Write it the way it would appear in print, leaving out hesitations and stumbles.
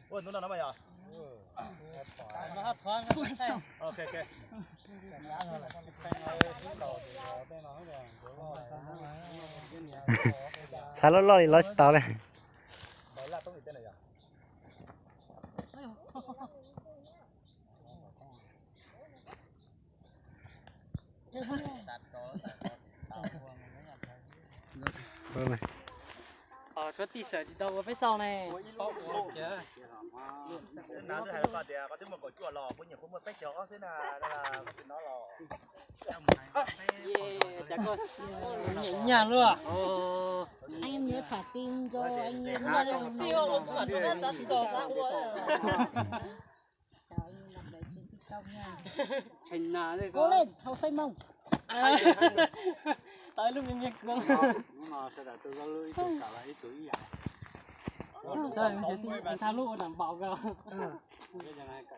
ủa nó nào mày à ok ok sao lo đi lo tao này đấy là tông tên này à này có tí sợ thì đâu có phía sau này. nào thứ hai là thì có thứ một cột chùa lò có nhiều cũng một tách chó thế là có chuyện đó lò Chả con nhẹ nhàng luôn à. Anh nhớ thả tim cho anh nhớ Thành nào đây cố lên hậu xây mông tới lúc em nhắc con. Mà sẽ là tôi có lưỡi tôi cả lại tuổi vậy. Thôi em chỉ tin thao lũ đảm bảo cơ. Cái này cả